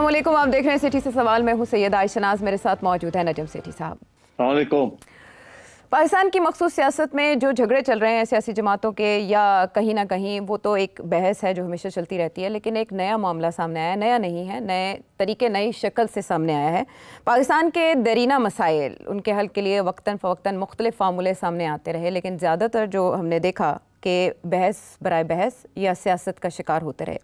अस्सलाम वालेकुम, आप देख रहे हैं सिटी से सवाल। मैं हूं सैयदा आयशनाज, मेरे साथ मौजूद है नजम सेठी साहब। अस्सलाम वालेकुम। पाकिस्तान की मखसूस सियासत में जो झगड़े चल रहे हैं सियासी जमातों के, या कहीं ना कहीं वो तो एक बहस है जो हमेशा चलती रहती है, लेकिन एक नया मामला सामने आया है। नया नहीं है, नए तरीके नई शक्ल से सामने आया है। पाकिस्तान के दरीना मसाइल, उनके हल के लिए वक्तन फ़वक्तन मुख्तलिफ फार्मूले सामने आते रहे, लेकिन ज़्यादातर जो हमने देखा कि बहस बराए बहस या सियासत का शिकार होते रहे।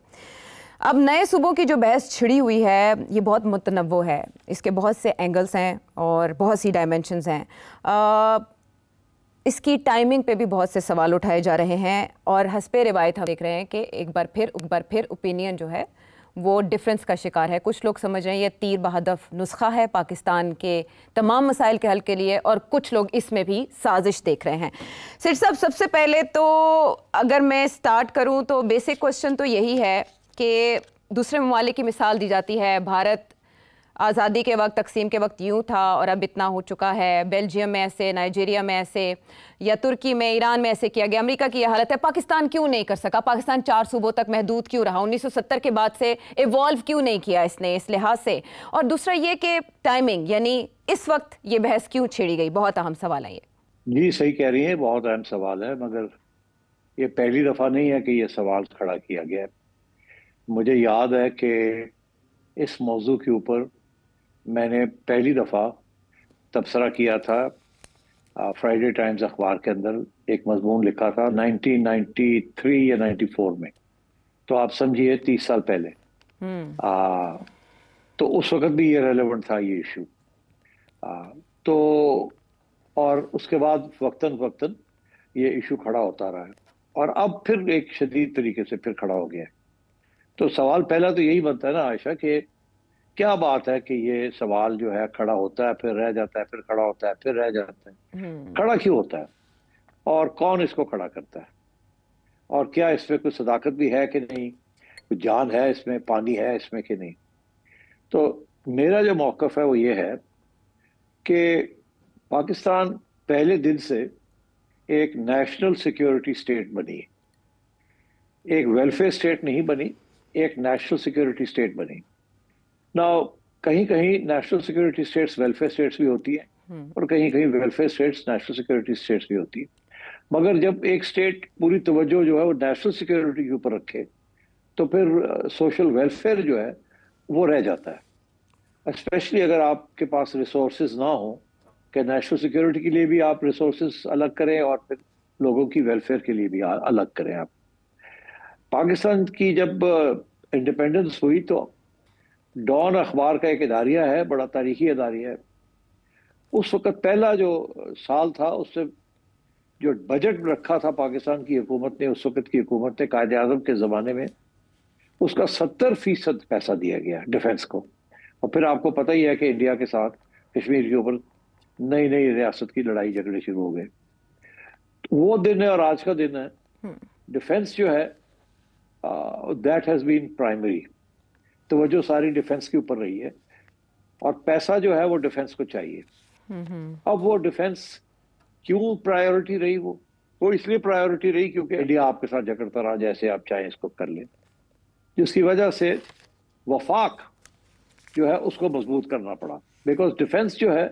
अब नए सूबों की जो बहस छिड़ी हुई है ये बहुत मुतनव्वो है, इसके बहुत से एंगल्स हैं और बहुत सी डायमेंशंस हैं। इसकी टाइमिंग पे भी बहुत से सवाल उठाए जा रहे हैं और हस्बे रिवायत हम देख रहे हैं कि एक बार फिर ओपिनियन जो है वो डिफरेंस का शिकार है। कुछ लोग समझ रहे हैं ये तीर बहदफ नुस्खा है पाकिस्तान के तमाम मसाइल के हल के लिए, और कुछ लोग इसमें भी साजिश देख रहे हैं। सिर साहब, सबसे पहले तो अगर मैं स्टार्ट करूं तो बेसिक क्वेश्चन तो यही है कि दूसरे ममालिक की मिसाल दी जाती है। भारत आज़ादी के वक्त, तकसीम के वक्त यूँ था और अब इतना हो चुका है। बेल्जियम में ऐसे, नाइजीरिया में ऐसे, या तुर्की में, ईरान में ऐसे किया गया। अमेरिका की यह हालत है। पाकिस्तान क्यों नहीं कर सका? पाकिस्तान 4 सूबों तक महदूद क्यों रहा? 1970 के बाद से इवॉल्व क्यों नहीं किया इसने इस लिहाज से? और दूसरा ये कि टाइमिंग, यानी इस वक्त ये बहस क्यों छेड़ी गई? बहुत अहम सवाल है ये। जी सही कह रही हैं, बहुत अहम सवाल है, मगर ये पहली दफ़ा नहीं है कि ये सवाल खड़ा किया गया है। मुझे याद है कि इस मौजू के ऊपर मैंने पहली दफ़ा तबसरा किया था फ्राइडे टाइम्स अखबार के अंदर। एक मजमून लिखा था 1993 या 94 में, तो आप समझिए 30 साल पहले। तो उस वक्त भी ये रेलेवेंट था ये इशू। तो और उसके बाद वक्तन वक्तन ये इशू खड़ा होता रहा है और अब फिर एक शदीद तरीके से फिर खड़ा हो गया है। तो सवाल पहला तो यही बनता है ना आयशा, कि क्या बात है कि ये सवाल जो है खड़ा होता है, फिर रह जाता है, फिर खड़ा होता है, फिर रह जाता है। खड़ा क्यों होता है और कौन इसको खड़ा करता है, और क्या इसमें कोई सदाकत भी है कि नहीं, कोई जान है इसमें, पानी है इसमें कि नहीं। तो मेरा जो मौक़िफ़ है वो ये है कि पाकिस्तान पहले दिन से एक नेशनल सिक्योरिटी स्टेट बनी, एक वेलफेयर स्टेट नहीं बनी, एक नेशनल सिक्योरिटी स्टेट बनी। नाउ कहीं कहीं national security states welfare states भी होती है और कहीं कहीं welfare states national security states भी होती है। मगर जब एक स्टेट पूरी तवज्जो जो है वो नेशनल सिक्योरिटी के ऊपर रखे तो फिर सोशल वेलफेयर जो है वो रह जाता है। स्पेशली अगर आपके पास रिसोर्सेज ना हो कि नेशनल सिक्योरिटी के लिए भी आप रिसोर्सेज अलग करें और फिर लोगों की वेलफेयर के लिए भी अलग करें आप। पाकिस्तान की जब इंडिपेंडेंस हुई तो डॉन अखबार का एक इदारिया है, बड़ा तारीखी इदारिया है। उस वक्त पहला जो साल था उससे जो बजट रखा था पाकिस्तान की हुकूमत ने, उस वक्त की हुकूमत ने कायदे आज़म के ज़माने में, उसका 70% पैसा दिया गया डिफेंस को। और फिर आपको पता ही है कि इंडिया के साथ कश्मीर के ऊपर नई नई रियासत की लड़ाई झगड़े शुरू हो गए। तो वो दिन है और आज का दिन है। डिफेंस जो है दैट हैज़ बीन प्राइमरी, तवज्जो सारी डिफेंस के ऊपर रही है और पैसा जो है वो डिफेंस को चाहिए। अब वो डिफेंस क्यों प्रायोरिटी रही? वो इसलिए प्रायोरिटी रही क्योंकि इंडिया आपके साथ झगड़ता रहा, जैसे आप चाहें इसको कर लें, जिसकी वजह से वफाक जो है उसको मजबूत करना पड़ा। बिकॉज डिफेंस जो है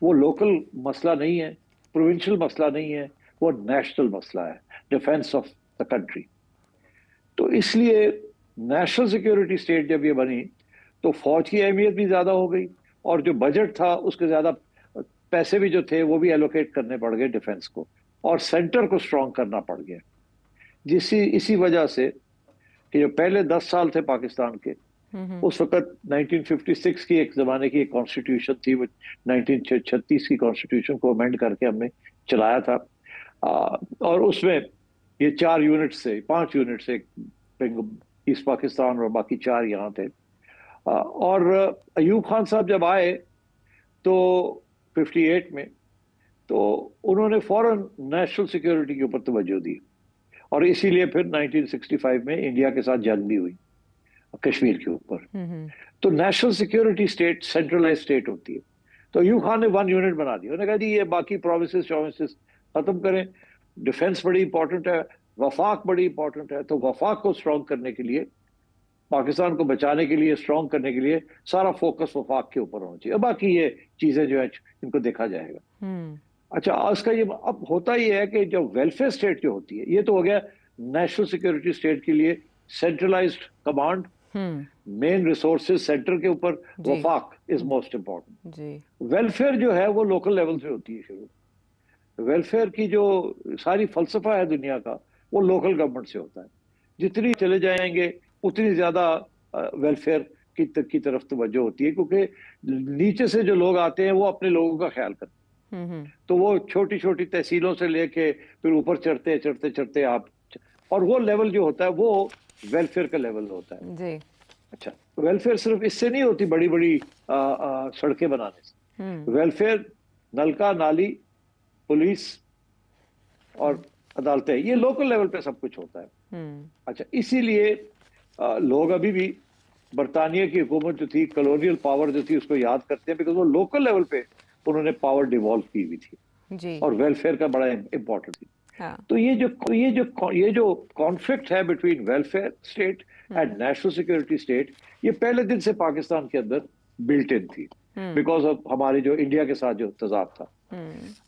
वो लोकल मसला नहीं है, प्रोविंशियल मसला नहीं है, वो नेशनल मसला है, डिफेंस ऑफ द कंट्री। तो इसलिए नेशनल सिक्योरिटी स्टेट जब ये बनी तो फौज की अहमियत भी ज्यादा हो गई और जो बजट था उसके ज्यादा पैसे भी जो थे वो भी एलोकेट करने पड़ गए डिफेंस को, और सेंटर को स्ट्रॉन्ग करना पड़ गया। इसी वजह से कि जो पहले 10 साल थे पाकिस्तान के, उस वक्त 1956 की एक जमाने की एक कॉन्स्टिट्यूशन थी, वो 1936 की कॉन्स्टिट्यूशन को अमेंड करके हमने चलाया था। और उसमें ये 4 यूनिट से 5 यूनिट से, ईस्ट पाकिस्तान और बाकी 4 यहाँ थे। और अयूब खान साहब जब आए तो 58 में, तो उन्होंने फौरन नेशनल सिक्योरिटी के ऊपर तवज्जो दी और इसीलिए फिर 1965 में इंडिया के साथ जंग भी हुई कश्मीर के ऊपर। तो national security state centralise state होती है। तो अयूब खान ने 1 यूनिट बना दी, उन्होंने कहा जी ये बाकी प्रोविंसेस खत्म करें, डिफेंस बड़ी इंपॉर्टेंट है, वफाक बड़ी इंपॉर्टेंट है। तो वफाक को स्ट्रॉन्ग करने के लिए पाकिस्तान को बचाने के लिए, स्ट्रॉन्ग करने के लिए सारा फोकस वफाक के ऊपर होना चाहिए। और बाकी ये चीजें जो है इनको देखा जाएगा। अच्छा, उसका ये अब होता ही है कि जो वेलफेयर स्टेट जो होती है, ये तो हो गया नेशनल सिक्योरिटी स्टेट के लिए centralised command, main resources centre के ऊपर, वफाक इज मोस्ट इम्पोर्टेंट। वेलफेयर जो है वो लोकल लेवल से होती है शुरू। वेलफेयर की जो सारी फलसफा है दुनिया का, वो लोकल गवर्नमेंट से होता है। जितनी चले जाएंगे उतनी ज्यादा वेलफेयर की तरफ तवज्जो होती है, क्योंकि नीचे से जो लोग आते हैं वो अपने लोगों का ख्याल करते हैं। तो वो छोटी छोटी तहसीलों से लेके फिर ऊपर चढ़ते चढ़ते चढ़ते आप, और वो लेवल जो होता है वो वेलफेयर का लेवल होता है जी। अच्छा, वेलफेयर सिर्फ इससे नहीं होती बड़ी बड़ी सड़कें बनाने से। वेलफेयर नलका, नाली, पुलिस और अदालतें, ये लोकल लेवल पे सब कुछ होता है। अच्छा, इसीलिए लोग अभी भी बरतानिया की हुकूमत जो थी, कॉलोनियल पावर जो थी, उसको याद करते हैं, बिकॉज वो लोकल लेवल पे उन्होंने पावर डिवॉल्व की हुई थी जी। और वेलफेयर का बड़ा इंपॉर्टेंट थी। हाँ। तो ये जो कॉन्फ्लिक्ट है between welfare state and national security state, ये पहले दिन से पाकिस्तान के अंदर बिल्ट इन थी, बिकॉज ऑफ हमारी जो इंडिया के साथ जो तजाद था।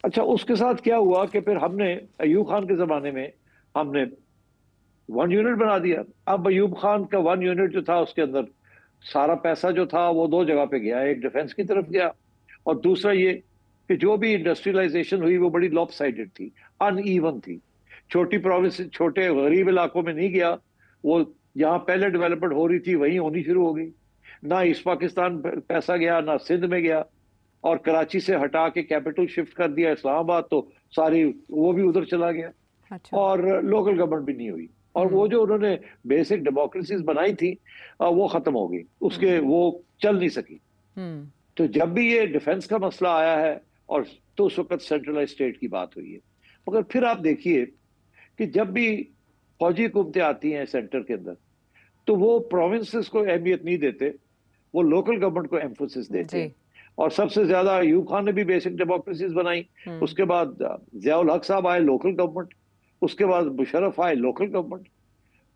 अच्छा, उसके साथ क्या हुआ कि फिर हमने अयूब खान के जमाने में हमने 1 यूनिट बना दिया। अब अयूब खान का 1 यूनिट जो था, उसके अंदर सारा पैसा जो था वो 2 जगह पे गया, एक डिफेंस की तरफ गया और दूसरा ये कि जो भी इंडस्ट्रियलाइजेशन हुई वो बड़ी लॉपसाइडेड थी, अनइवन थी। छोटी प्रोविंस, छोटे गरीब इलाकों में नहीं गया, वो जहाँ पहले डेवलपमेंट हो रही थी वहीं होनी शुरू हो गई। ना ईस्ट पाकिस्तान पैसा गया, ना सिंध में गया, और कराची से हटा के कैपिटल शिफ्ट कर दिया इस्लामाबाद, तो सारी वो भी उधर चला गया। अच्छा। और लोकल गवर्नमेंट भी नहीं हुई, और वो जो उन्होंने बेसिक डेमोक्रेसीज बनाई थी वो खत्म हो गई, उसके वो चल नहीं सकी। तो जब भी ये डिफेंस का मसला आया है, और तो उस वक्त सेंट्रलाइज स्टेट की बात हुई है। मगर फिर आप देखिए कि जब भी फौजी हुकूमतें आती हैं सेंटर के अंदर, तो वो प्रोविंसेस को अहमियत नहीं देते, वो लोकल गवर्नमेंट को एम्फोसिस देते हैं। और सबसे ज्यादा अयूब खान ने भी बेसिक डेमोक्रेसीज बनाई, उसके बाद जियाउल हक साहब आए, लोकल गवर्नमेंट, उसके बाद मुशर्रफ आए, लोकल गवर्नमेंट,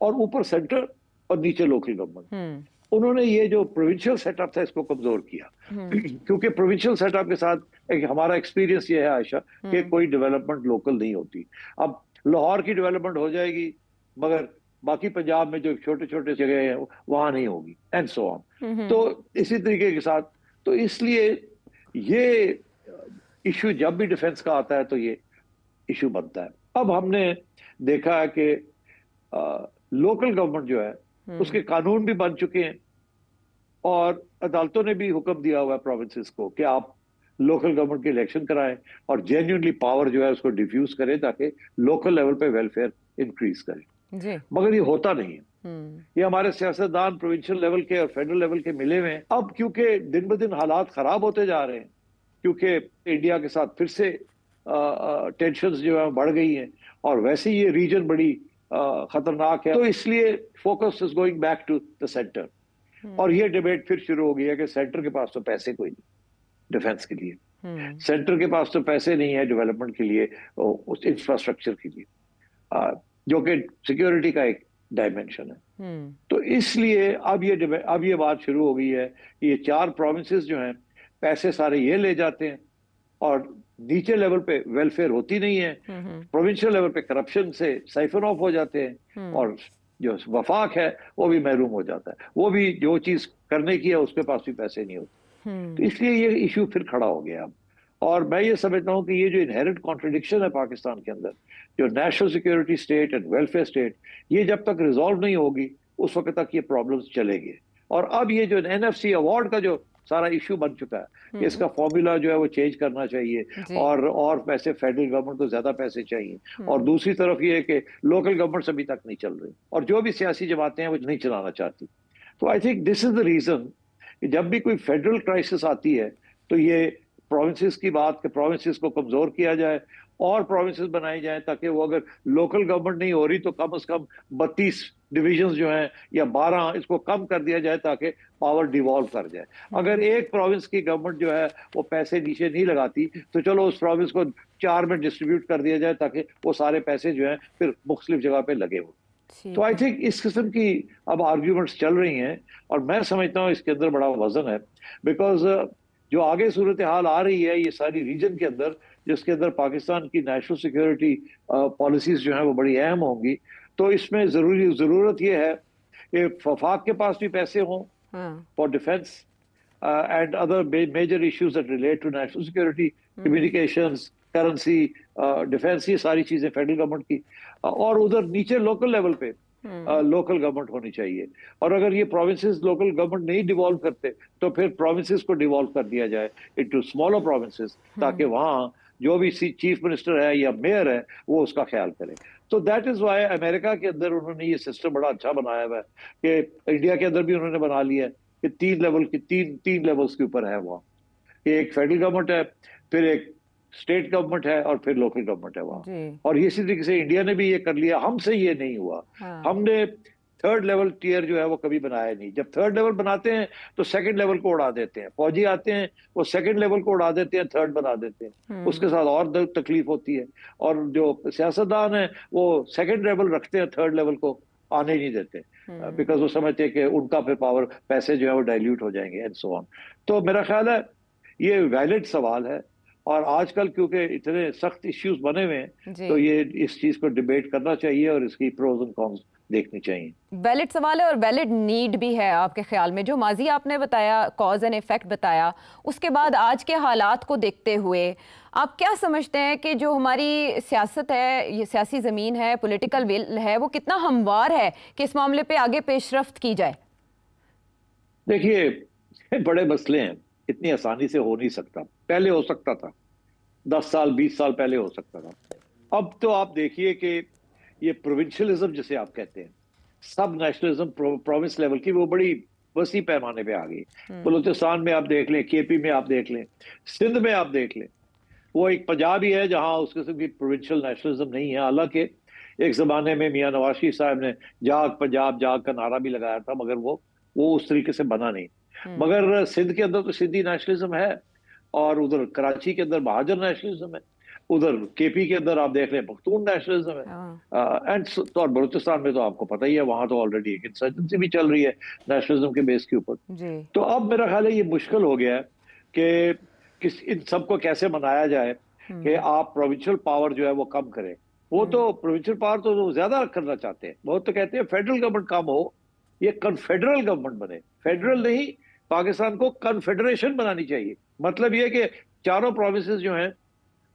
और ऊपर सेंटर और नीचे लोकल गवर्नमेंट। उन्होंने ये जो प्रोविंशियल सेटअप था इसको कमजोर किया, क्योंकि प्रोविंशियल सेटअप के साथ एक हमारा एक्सपीरियंस ये है आयशा कि कोई डेवलपमेंट लोकल नहीं होती। अब लाहौर की डेवलपमेंट हो जाएगी, मगर बाकी पंजाब में जो छोटे छोटे जगह हैं वहां नहीं होगी, एंड सो ऑन। तो इसी तरीके के साथ, तो इसलिए ये इशू जब भी डिफेंस का आता है तो ये इशू बनता है। अब हमने देखा है कि लोकल गवर्नमेंट जो है उसके कानून भी बन चुके हैं, और अदालतों ने भी हुक्म दिया हुआ है प्रोविंसेस को कि आप लोकल गवर्नमेंट के इलेक्शन कराएं और जेन्युइनली पावर जो है उसको डिफ्यूज करें, ताकि लोकल लेवल पे वेलफेयर इंक्रीज करें। मगर ये होता नहीं है। ये हमारे सियासतदान प्रोविंशियल लेवल के और फेडरल लेवल के मिले हुए हैं। अब क्योंकि दिन ब दिन हालात खराब होते जा रहे हैं, क्योंकि इंडिया के साथ फिर से टेंशंस जो है बढ़ गई हैं, और वैसे ही ये रीजन बड़ी खतरनाक है, तो इसलिए focus is going back to the centre. और ये डिबेट फिर शुरू हो गई है कि सेंटर के पास तो पैसे कोई नहीं डिफेंस के लिए, सेंटर के पास तो पैसे नहीं है डेवलपमेंट के लिए, उस इंफ्रास्ट्रक्चर के लिए, जो कि सिक्योरिटी का एक डायमेंशन है। तो इसलिए अब ये बात शुरू हो गई है कि ये 4 प्रोविंसेस जो हैं पैसे सारे ये ले जाते हैं, और नीचे लेवल पे वेलफेयर होती नहीं है, प्रोविंशियल लेवल पे करप्शन से साइफन ऑफ हो जाते हैं, और जो वफाक है वो भी महरूम हो जाता है, वो भी जो चीज करने की है उसके पास भी पैसे नहीं होते। तो इसलिए ये इशू फिर खड़ा हो गया अब। और मैं ये समझता हूँ कि ये जो इनहेरेंट कॉन्ट्रडिक्शन है पाकिस्तान के अंदर, जो national security state and welfare state, ये जब तक रिजॉल्व नहीं होगी उस वक्त तक ये प्रॉब्लम्स चलेंगे। और अब ये जो NFC अवार्ड का जो सारा इशू बन चुका है, इसका फॉर्मूला जो है वो चेंज करना चाहिए, और पैसे फेडरल गवर्नमेंट को ज्यादा पैसे चाहिए। और दूसरी तरफ ये है कि लोकल गवर्नमेंट अभी तक नहीं चल रही, और जो भी सियासी जमातें हैं वो नहीं चलाना चाहती। तो I think this is the reason कि जब भी कोई फेडरल क्राइसिस आती है तो ये प्रोविंसेस की बात, कि प्रोविंसेस को कमजोर किया जाए और प्रोविंसेस बनाए जाए, ताकि वो अगर लोकल गवर्नमेंट नहीं हो रही तो कम से कम 32 डिविजन्स जो हैं या 12 इसको कम कर दिया जाए, ताकि पावर डिवॉल्व कर जाए। अगर एक प्रोविंस की गवर्नमेंट जो है वो पैसे नीचे नहीं लगाती, तो चलो उस प्रोविंस को 4 में डिस्ट्रीब्यूट कर दिया जाए, ताकि वो सारे पैसे जो हैं फिर मुख्तलिफ जगह पे लगे हो। तो आई थिंक इस किस्म की अब आर्ग्यूमेंट्स चल रही हैं और मैं समझता हूँ इसके अंदर बड़ा वजन है, बिकॉज जो आगे सूरत हाल आ रही है ये सारी रीजन के अंदर, जिसके अंदर पाकिस्तान की नेशनल सिक्योरिटी पॉलिसीज जो है वो बड़ी अहम होंगी, तो इसमें जरूरत ये है कि वफाक के पास भी पैसे हों for defence and other major issues that relate to national security, communications, currency, defence, ये सारी चीजें फेडरल गवर्नमेंट की, और उधर नीचे लोकल लेवल पे लोकल गवर्नमेंट होनी चाहिए। और अगर ये प्रोविंसेस लोकल गवर्नमेंट नहीं डिवॉल्व करते तो फिर प्रोविंसेस को डिवॉल्व कर दिया जाए इनटू स्मॉलर प्रोविंसेस, ताकि वहाँ जो भी चीफ मिनिस्टर है या मेयर है वो उसका ख्याल करे। तो दैट इज वाई अमेरिका के अंदर उन्होंने ये सिस्टम बड़ा अच्छा बनाया हुआ है, कि इंडिया के अंदर भी उन्होंने बना लिया है कि तीन लेवल्स के ऊपर है वहाँ, एक फेडरल गवर्नमेंट है, फिर एक स्टेट गवर्नमेंट है और फिर लोकल गवर्नमेंट है वहाँ। और इसी तरीके से इंडिया ने भी ये कर लिया, हमसे ये नहीं हुआ। हमने थर्ड लेवल टियर जो है वो कभी बनाया नहीं। जब थर्ड लेवल बनाते हैं तो सेकंड लेवल को उड़ा देते हैं, फौजी आते हैं वो सेकंड लेवल को उड़ा देते हैं, थर्ड बना देते हैं, उसके साथ और तकलीफ होती है। और जो सियासतदान है वो सेकंड लेवल रखते हैं, थर्ड लेवल को आने नहीं देते, बिकॉज वो समझते हैं कि उनका फिर पावर, पैसे जो है वो डाइल्यूट हो जाएंगे एंड सो ऑन। तो मेरा ख्याल है ये वैलिड सवाल है, और आजकल क्योंकि इतने सख्त इश्यूज बने हुए हैं तो ये इस चीज को डिबेट करना चाहिए और इसकी प्रोज एंड कॉन्स देखनी चाहिए। वैलिड सवाल है और वैलिड नीड भी है। आपके ख्याल में जो माजी आपने बताया, कॉज एंड इफेक्ट बताया, उसके बाद आज के हालात को देखते हुए आप क्या समझते हैं कि जो हमारी सियासत है, ये सियासी ज़मीन है, पॉलिटिकल विल है, वो कितना हमवार है कि इस मामले पे आगे पेशरफ्त की जाए? देखिए बड़े मसले हैं, इतनी आसानी से हो नहीं सकता। पहले हो सकता था, 10 साल 20 साल पहले हो सकता था। अब तो आप देखिए कि ये प्रोविंशियलिज्म जिसे आप कहते हैं, सब नेशनलिज्म प्रोविंस लेवल की, वो बड़ी वसी पैमाने पे आ गई। बलूचिस्तान में आप देख लें, केपी में आप देख लें, सिंध में आप देख लें, वो एक पंजाब ही है जहां उस किस्म की प्रोविंशियल नेशनलिज्म नहीं है। हालांकि एक जमाने में मियां नवाज शरीफ साहब ने जाग पंजाब जाग का नारा भी लगाया था, मगर वो उस तरीके से बना नहीं। मगर सिंध के अंदर तो सिंधी नेशनलिज्म है, और उधर कराची के अंदर महाजर नेशनलिज्म है, उधर केपी के अंदर आप देख रहे हैं पख्तून नेशनलिज्म है, एंड तो और बलूचिस्तान में तो आपको पता ही है, वहां तो ऑलरेडी एक इंसर्जेंसी भी चल रही है नेशनलिज्म के बेस के ऊपर। तो अब मेरा ख्याल है ये मुश्किल हो गया है कि इन सबको कैसे मनाया जाए कि आप प्रोविंशियल पावर जो है वो कम करें। वो तो प्रोविंशियल पावर तो ज्यादा करना चाहते हैं, वो तो कहते हैं फेडरल गवर्नमेंट कम हो, ये कन्फेडरल गवर्नमेंट बने। फेडरल नहीं, पाकिस्तान को कन्फेडरेशन बनानी चाहिए। मतलब ये कि चारों प्रोविंसेस जो हैं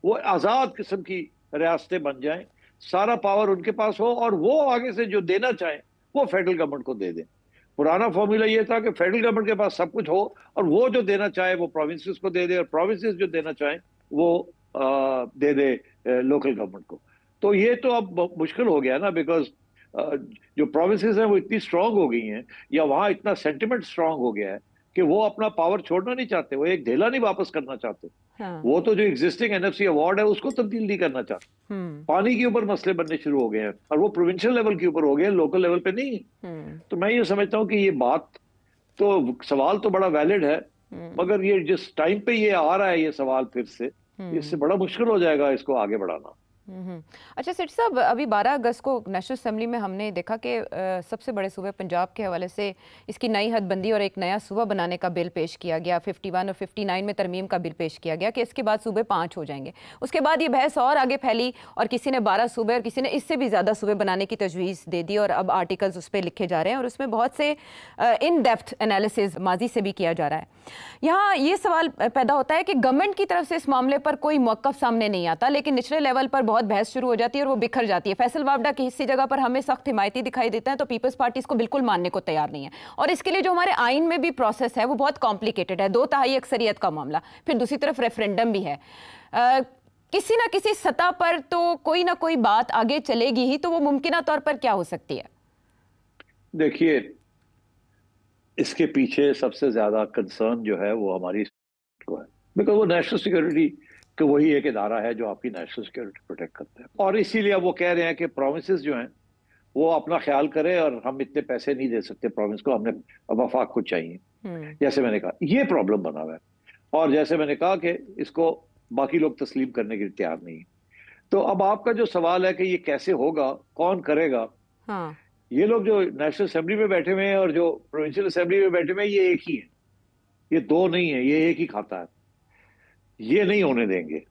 वो आजाद किस्म की रियासतें बन जाएं, सारा पावर उनके पास हो, और वो आगे से जो देना चाहें वो फेडरल गवर्नमेंट को दे दें। पुराना फॉर्मूला ये था कि फेडरल गवर्नमेंट के पास सब कुछ हो और वो जो देना चाहे वो प्रोविंसेस को दे दे, और प्रोविंसेस जो देना चाहें वो दे दे लोकल गवर्नमेंट को। तो ये तो अब मुश्किल हो गया ना, बिकॉज जो प्रोविंसेस हैं वो इतनी स्ट्रांग हो गई हैं, या वहां इतना सेंटिमेंट स्ट्रांग हो गया है कि वो अपना पावर छोड़ना नहीं चाहते, वो एक ढेला नहीं वापस करना चाहते। वो तो जो एग्जिस्टिंग एनएफसी अवार्ड है उसको तब्दील नहीं करना चाहते। पानी के ऊपर मसले बनने शुरू हो गए हैं, और वो प्रोविंशियल लेवल के ऊपर हो गए हैं, लोकल लेवल पे नहीं। तो मैं ये समझता हूँ कि ये बात तो, सवाल तो बड़ा वैलिड है, मगर ये जिस टाइम पे ये आ रहा है ये सवाल फिर से, इससे बड़ा मुश्किल हो जाएगा इसको आगे बढ़ाना। अच्छा सेठ साहब, अभी 12 अगस्त को नेशनल असेंबली में हमने देखा कि सबसे बड़े सूबे पंजाब के हवाले से इसकी नई हदबंदी और एक नया सूबा बनाने का बिल पेश किया गया। 51 और 59 में तरमीम का बिल पेश किया गया कि इसके बाद सूबे 5 हो जाएंगे। उसके बाद ये बहस और आगे फैली और किसी ने 12 सूबे और किसी ने इससे भी ज़्यादा सूबे बनाने की तजवीज़ दे दी, और अब आर्टिकल्स उस पर लिखे जा रहे हैं और उसमें बहुत से इन डेप्थ एनालिसिस माजी से भी किया जा रहा है। यहाँ ये सवाल पैदा होता है कि गवर्नमेंट की तरफ से इस मामले पर कोई मौक़िफ़ सामने नहीं आता, लेकिन निचले लेवल पर बहुत बहस शुरू हो जाती है और वो बिखर जाती है। फैसल वावडा की इसी जगह पर हमें सख्त हिमायती दिखाई देता है, तो पीपल्स पार्टी इसको बिल्कुल मानने को तैयार नहीं है। और इसके लिए जो हमारे आइन में भी प्रोसेस है वो बहुत कॉम्प्लिकेटेड है, 2/3 अक्सरियत का मामला, फिर दूसरी तरफ रेफरेंडम भी है। किसी ना किसी सतह पर तो कोई ना कोई बात आगे चलेगी ही, तो वो मुमकिन तौर पर क्या हो सकती है? देखिए, इसके पीछे सबसे ज्यादा कंसर्न जो है वो हमारी को है, बिकॉज वो नेशनल सिक्योरिटी कि वही एक इदारा है जो आपकी नेशनल सिक्योरिटी प्रोटेक्ट करता है, और इसीलिए वो कह रहे हैं कि प्रोविंसेस जो हैं वो अपना ख्याल करें, और हम इतने पैसे नहीं दे सकते प्रोविंस को, हमने वफाक को चाहिए। जैसे मैंने कहा ये प्रॉब्लम बना हुआ है, और जैसे मैंने कहा कि इसको बाकी लोग तस्लीम करने के लिए तैयार नहीं है। तो अब आपका जो सवाल है कि ये कैसे होगा, कौन करेगा, हाँ। ये लोग जो नेशनल असेंबली में बैठे हुए हैं और जो प्रोविंशियल असेंबली में बैठे हुए हैं, ये एक ही है, ये दो नहीं है, ये एक ही खाता है। ये नहीं होने देंगे।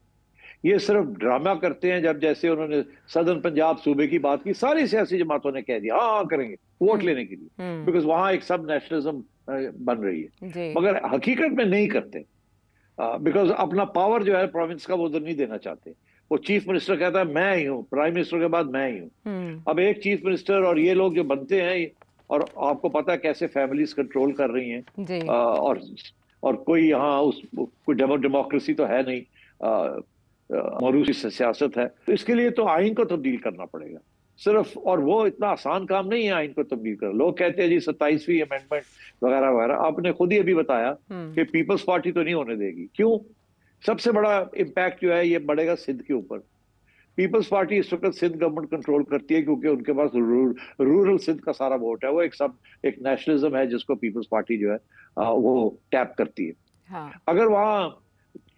ये सिर्फ ड्रामा करते हैं। जब जैसे उन्होंने सदर्न पंजाब सूबे की बात की, सारी सियासी जमातों ने कह दिया हाँ करेंगे, वोट लेने के लिए, बिकॉज वहां एक सब नेशनलिज्म बन रही है, मगर हकीकत में नहीं करते, बिकॉज अपना पावर जो है प्रोविंस का वो उधर नहीं देना चाहते। वो चीफ मिनिस्टर कहता है मैं ही हूँ, प्राइम मिनिस्टर के बाद मैं ही हूँ। अब एक चीफ मिनिस्टर और ये लोग जो बनते हैं, और आपको पता है कैसे फैमिलीज कंट्रोल कर रही हैं, और कोई यहाँ उस कोई डेमोक्रेसी तो है नहीं, मरूसी सियासत है। तो इसके लिए तो आइन को तब्दील करना पड़ेगा सिर्फ, और वो इतना आसान काम नहीं है आइन को तब्दील करना। लोग कहते हैं जी 27वीं अमेंडमेंट वगैरह वगैरह, आपने खुद ही अभी बताया कि पीपल्स पार्टी तो नहीं होने देगी। क्यों? सबसे बड़ा इम्पैक्ट जो है ये बढ़ेगा सिंध के ऊपर। पीपल्स पार्टी इस वक्त सिंध गवर्नमेंट कंट्रोल करती है, क्योंकि उनके पास रूरल सिंध का सारा वोट है। वो एक नेशनलिज्म है जिसको पीपल्स पार्टी जो है वो टैप करती है। हाँ। अगर वहां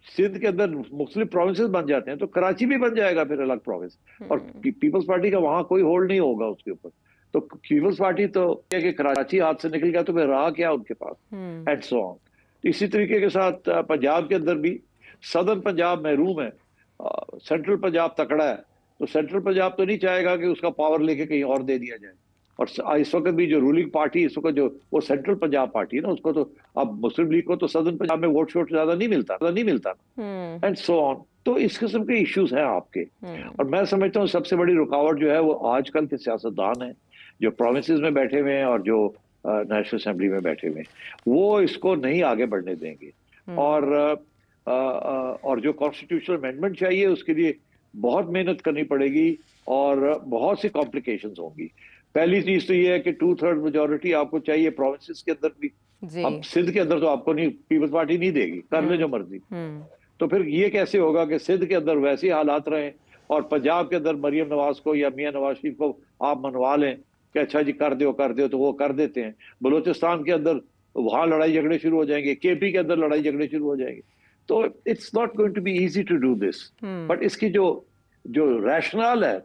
सिंध के अंदर मुख्तलिफ प्रोविंसेस बन जाते हैं तो कराची भी बन जाएगा फिर अलग प्रोविंस, और पीपल्स पार्टी का वहां कोई होल्ड नहीं होगा उसके ऊपर। तो पीपल्स पार्टी तो कि कराची हाथ से निकल गया तो फिर रहा क्या उनके पास, एंड सो ऑन। तो इसी तरीके के साथ पंजाब के अंदर भी सदर्न पंजाब महरूम है, सेंट्रल पंजाब तकड़ा है, तो सेंट्रल पंजाब तो नहीं चाहेगा कि उसका पावर लेके कहीं और दे दिया जाए। और इस वक्त भी जो रूलिंग पार्टी इस वक्त जो वो सेंट्रल पंजाब पार्टी है ना, उसको तो अब मुस्लिम लीग को तो सदर्न पंजाब में वोट शोट ज्यादा नहीं मिलता एंड सो ऑन। तो इस किस्म के इश्यूज हैं आपके। और मैं समझता हूँ सबसे बड़ी रुकावट जो है वो आजकल के सियासतदान हैं जो प्रोविंसेस में बैठे हुए हैं और जो नेशनल असेंबली में बैठे हुए हैं, वो इसको नहीं आगे बढ़ने देंगे। और जो कॉन्स्टिट्यूशनल अमेंडमेंट चाहिए उसके लिए बहुत मेहनत करनी पड़ेगी और बहुत सी कॉम्प्लिकेशंस होंगी। पहली चीज तो ये है कि 2/3 मेजोरिटी आपको चाहिए प्रोविंसेस के अंदर भी। अब सिंध के अंदर तो आपको नहीं, पीपल्स पार्टी नहीं देगी, कर ले जो मर्जी। तो फिर ये कैसे होगा कि सिंध के अंदर वैसे हालात रहे और पंजाब के अंदर मरियम नवाज को या मियां नवाज शरीफ को आप मनवा लें कि अच्छा जी कर दो तो वो कर देते हैं। बलूचिस्तान के अंदर वहां लड़ाई झगड़े शुरू हो जाएंगे, केपी के अंदर लड़ाई झगड़े शुरू हो जाएंगे। तो it's not going to be easy to do this. But इसकी जो रैशनल है,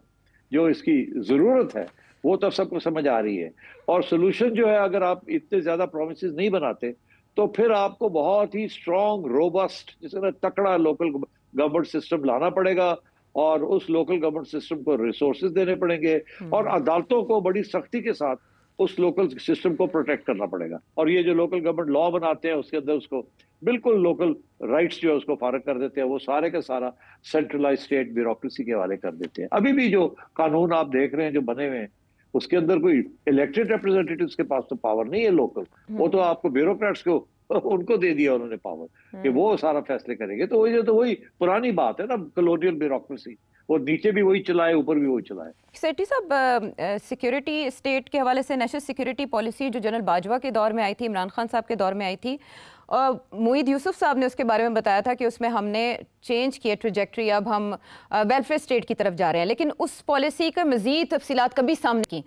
जो इसकी जरूरत है, वो तो सबको समझ आ रही है। और सोल्यूशन जो है, अगर आप इतने ज्यादा प्रोमिसेस नहीं बनाते तो फिर आपको बहुत ही स्ट्रॉन्ग रोबस्ट जिसे ना तकड़ा लोकल गवर्नमेंट सिस्टम लाना पड़ेगा और उस लोकल गवर्नमेंट सिस्टम को रिसोर्सेज देने पड़ेंगे और अदालतों को बड़ी सख्ती के साथ उस लोकल सिस्टम को प्रोटेक्ट करना पड़ेगा। और ये जो लोकल गवर्नमेंट लॉ बनाते हैं उसके अंदर उसको बिल्कुल लोकल राइट्स जो है उसको फारग कर देते हैं, वो सारे का सारा सेंट्रलाइज स्टेट ब्यूरोक्रेसी के हवाले कर देते हैं। अभी भी जो कानून आप देख रहे हैं जो बने हुए हैं उसके अंदर कोई इलेक्टेड रिप्रेजेंटेटिव्स के पास तो पावर नहीं है लोकल, वो तो आपको ब्यूरोक्रेट्स को उनको दे दिया उन्होंने पावर कि वो सारा फैसले करेंगे। तो वही पुरानी बात है ना, कॉलोनियल ब्यूरोक्रेसी, वो नीचे भी वही चलाए ऊपर भी वही चलाए। सेठी साहब, सिक्योरिटी स्टेट के हवाले से नेशनल सिक्योरिटी पॉलिसी जो जनरल बाजवा के दौर में आई थी, इमरान खान साहब के दौर में आई थी, और मुईद यूसुफ साहब ने उसके बारे में बताया था कि उसमें हमने चेंज किया ट्रेजेक्ट्री, अब हम वेलफेयर स्टेट की तरफ जा रहे हैं, लेकिन उस पॉलिसी का मज़ीद तफसीलात कभी सामने की।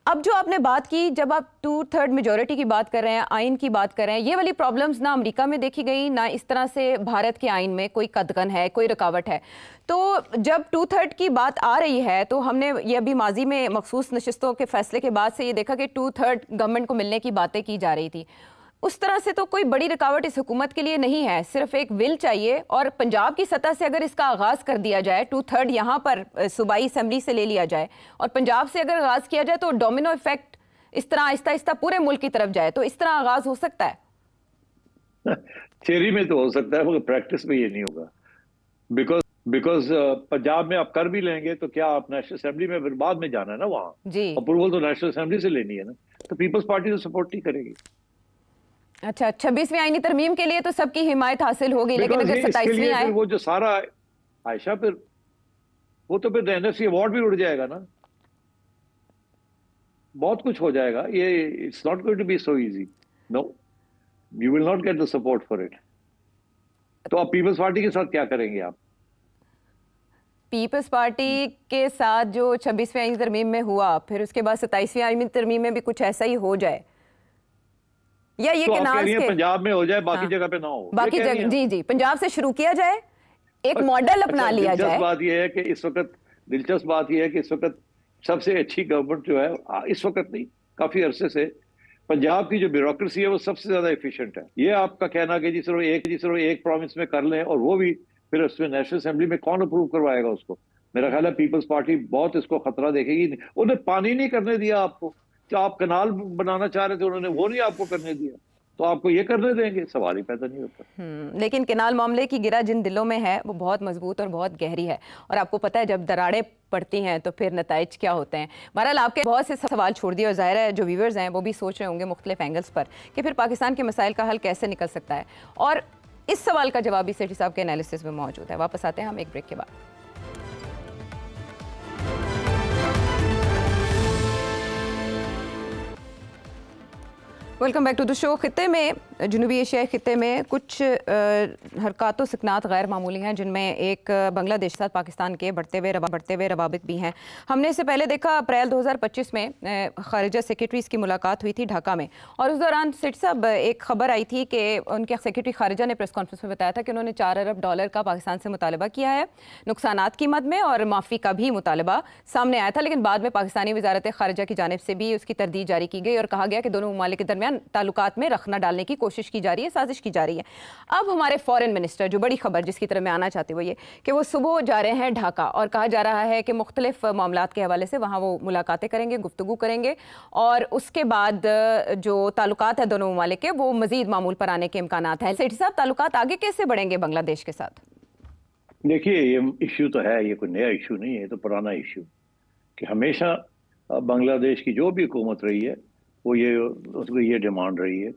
अब जो आपने बात की, जब आप 2/3 मेजॉरिटी की बात कर रहे हैं, आइन की बात कर रहे हैं, ये वाली प्रॉब्लम्स ना अमेरिका में देखी गई, ना इस तरह से भारत के आइन में कोई कदगन है, कोई रुकावट है। तो जब 2/3 की बात आ रही है तो हमने ये अभी माजी में मखसूस नशिस्तों के फैसले के बाद से ये देखा कि 2/3 गवर्नमेंट को मिलने की बातें की जा रही थी। उस तरह से तो कोई बड़ी रुकावट इस हुकूमत के लिए नहीं है, सिर्फ एक विल चाहिए। और पंजाब की सतह से अगर इसका आगाज़ कर दिया जाए, 2/3 यहाँ पर सूबाई असेंबली से ले लिया जाए और पंजाब से अगर आगाज़ किया जाए तो डोमिनो इफेक्ट इस तरह आहिस्ता आहिस्ता पूरे मुल्क की तरफ जाए, तो इस तरह आगाज़ हो सकता है। थियरी में तो हो सकता है मगर प्रैक्टिस में ये नहीं होगा। बिकॉज पंजाब में आप कर भी लेंगे तो क्या आप नेशनल असेंबली में फिर बाद में जाना है ना, वहाँ जी अप्रूवल तो नेशनल असेंबली से लेनी है ना, तो पीपल्स पार्टी तो सपोर्ट नहीं करेगी। अच्छा, 26वीं आईनी तरमीम के लिए तो सबकी हिमायत हासिल होगी, लेकिन अगर 27वीं आए वो जो सारा आयशा फिर वो तो फिर एनएफसी अवार्ड भी उड़ जाएगा ना, बहुत कुछ हो जाएगा। ये it's not going to be so easy, no, you will not get the support for it. तो आप पीपल्स पार्टी के साथ क्या करेंगे? आप पीपल्स पार्टी के साथ जो 26वीं आईनी तरमीम में हुआ, फिर उसके बाद 27वीं आईनी तरमीम में भी कुछ ऐसा ही हो जाए, या ये तो आप कह रही हैं पंजाब में हो जाए, बाकी जगह पे ना हो? बाकी जगह जी पंजाब से शुरू किया जाए, एक मॉडल अपना लिया जाए। बात यह है कि इस वक्त दिलचस्प बात यह है कि इस वक्त सबसे अच्छी गवर्नमेंट जो है इस वक्त नहीं, काफी अरसे से पंजाब की जो ब्यूरोक्रेसी है वो सबसे ज्यादा एफिशिएंट है। ये आपका कहना कि जी सिर्फ एक प्रॉविंस में कर लें, और वो भी फिर उसमें नेशनल असेंबली में कौन अप्रूव करवाएगा उसको? मेरा ख्याल है पीपल्स पार्टी बहुत इसको खतरा देखेगी। उन्हें पानी नहीं करने दिया आपको, जो आप कनाल बनाना चाह रहे थे उन्होंने वो नहीं आपको करने दिया, तो आपको ये करने देंगे? सवाल ही पैदा नहीं होता। लेकिन केनाल मामले की गिरा जिन दिलों में है वो बहुत मजबूत और बहुत गहरी है, और आपको पता है जब दरारें पड़ती हैं तो फिर नताइज क्या होते हैं। बहरहाल आपके बहुत से सवाल छोड़ दिए, और ज़ाहिर है जो व्यूअर्स हैं वो भी सोच रहे होंगे मुख्तलिफ एंगल्स पर कि फिर पाकिस्तान के मसाइल का हल कैसे निकल सकता है, और इस सवाल का जवाब भी सेठी साहब के एनालिसिस में मौजूद है। वापस आते हैं हम एक ब्रेक के बाद। Welcome back to the show. खित्ते में, जनूबी एशियाई खित्ते में कुछ हरकत सकनात गैर मामूली हैं, जिनमें एक बांग्लादेश के साथ पाकिस्तान के बढ़ते हुए रवाबित भी हैं। हमने इससे पहले देखा अप्रैल 2025 में खारिजा सेक्रेटरीज की मुलाकात हुई थी ढाका में, और उस दौरान सेठ साहब एक खबर आई थी कि उनके सेक्रेटरी खारिजा ने प्रेस कॉन्फ्रेंस में बताया था कि उन्होंने $4 अरब का पाकिस्तान से मुतालबा किया है नुकसानात की मद में, और माफ़ी का भी मुतालबा सामने आया था। लेकिन बाद में पाकिस्तानी वजारत खारिजा की जानिब से भी उसकी तरदीद जारी की गई और कहा गया कि दोनों ममालिक के दरमियान ताल्लुकात में रखना डालने की कोशिश की जा रही है, साजिश की जा रही है। अब हमारे फॉरेन मिनिस्टर, जो बड़ी खबर जिसकी तरफ मैं आना चाहती हूँ, वो ये कि वो सुबह जा रहे हैं ढाका, और कहा जा रहा है कि मुख्तलिफ मामलात के हवाले से वहाँ वो मुलाकातें करेंगे, गुफ्तगू करेंगे, और उसके बाद जो ताल्लुकात है दोनों ममालिक के वो मजीद मामूल पर आने के इम्कानात हैं। सेठी साहब, ताल्लुकात आगे कैसे बढ़ेंगे बांग्लादेश के साथ? देखिए, ये इश्यू तो है, ये कोई नया इश्यू नहीं है, तो पुराना इश्यू कि हमेशा बांग्लादेश की जो भी हुकूमत रही है वो उसको ये डिमांड रही है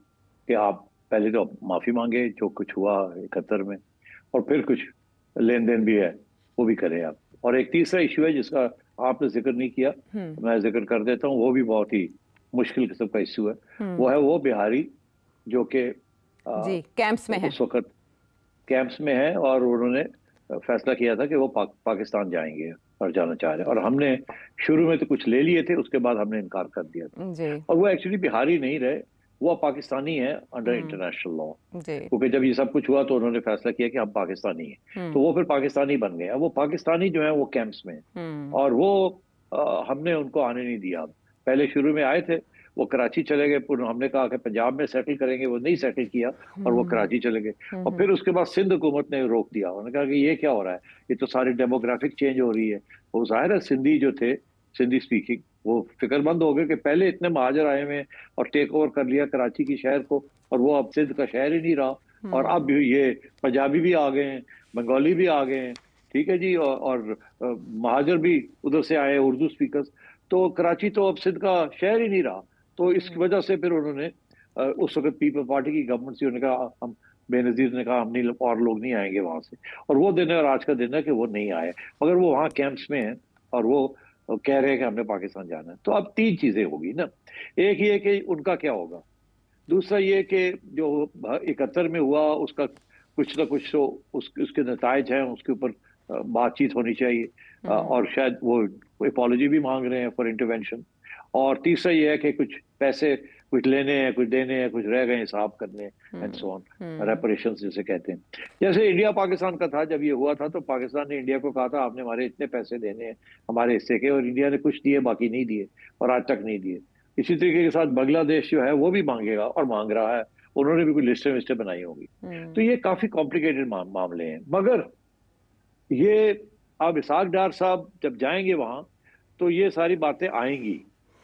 कि आप पहले तो माफ़ी मांगे जो कुछ हुआ 71 में, और फिर कुछ लेन देन भी है वो भी करें आप। और एक तीसरा इश्यू है जिसका आपने जिक्र नहीं किया, मैं जिक्र कर देता हूँ, वो भी बहुत ही मुश्किल किस्म का इश्यू है। वो है वो बिहारी जो कि कैंप्स में है, उस वक्त कैंप्स में है, और उन्होंने फैसला किया था कि वो पाकिस्तान जाएंगे और जाना चाह रहे हैं, और हमने शुरू में तो कुछ ले लिए थे, उसके बाद हमने इनकार कर दिया था। और वो एक्चुअली बिहारी नहीं रहे, वो पाकिस्तानी है अंडर इंटरनेशनल लॉ, क्योंकि जब ये सब कुछ हुआ तो उन्होंने फैसला किया कि हम पाकिस्तानी हैं, तो वो फिर पाकिस्तानी बन गए। वो पाकिस्तानी जो है वो कैंप्स में है, और वो हमने उनको आने नहीं दिया। पहले शुरू में आए थे, वो कराची चले गए, हमने कहा कि पंजाब में सेटल करेंगे, वो नहीं सेटल किया और वो कराची चले गए। और फिर उसके बाद सिंध हुकूमत ने रोक दिया, उन्होंने कहा कि ये क्या हो रहा है, ये तो सारी डेमोग्राफिक चेंज हो रही है। वो जाहिर है सिंधी जो थे, सिंधी स्पीकिंग, वो फिक्रमंद हो गए कि पहले इतने महाजर आए हुए और टेक ओवर कर लिया कराची की शहर को, और वो अब सिंध का शहर ही नहीं रहा, और अब ये पंजाबी भी आ गए हैं, बंगाली भी आ गए हैं, ठीक है जी, और महाजर भी उधर से आए, उर्दू स्पीकर्स, तो कराची तो अब सिंध का शहर ही नहीं रहा। तो इसकी वजह से फिर उन्होंने उस वक्त पीपल पार्टी की गवर्नमेंट से उन्होंने कहा, हम बेनजीर ने कहा हम नहीं, और लोग नहीं आएंगे वहां से, और वो दिन है और आज का दिन है कि वो नहीं आए, मगर वो वहाँ कैंप्स में हैं और वो कह रहे हैं कि हमने पाकिस्तान जाना है। तो अब तीन चीजें होगी ना, एक ये कि उनका क्या होगा, दूसरा ये कि जो 71 में हुआ उसका कुछ ना कुछ तो उसके नतायज हैं, उसके ऊपर बातचीत होनी चाहिए, और शायद वो अपॉलॉजी भी मांग रहे हैं फॉर इंटरवेंशन। और तीसरा ये है कि कुछ पैसे कुछ लेने हैं, कुछ देने हैं, कुछ रह गए हिसाब करने, एंड सो ऑन, रेपरेशंस जिसे कहते हैं। जैसे इंडिया पाकिस्तान का था, जब ये हुआ था तो पाकिस्तान ने इंडिया को कहा था आपने हमारे इतने पैसे देने हैं हमारे हिस्से के, और इंडिया ने कुछ दिए बाकी नहीं दिए, और आज तक नहीं दिए। इसी तरीके के साथ बांग्लादेश जो है वो भी मांगेगा और मांग रहा है, उन्होंने भी कोई लिस्टें विस्टें बनाई होंगी। तो ये काफी कॉम्प्लिकेटेड मामले हैं, मगर ये अब इसहाक डार साहब जब जाएंगे वहां तो ये सारी बातें आएंगी,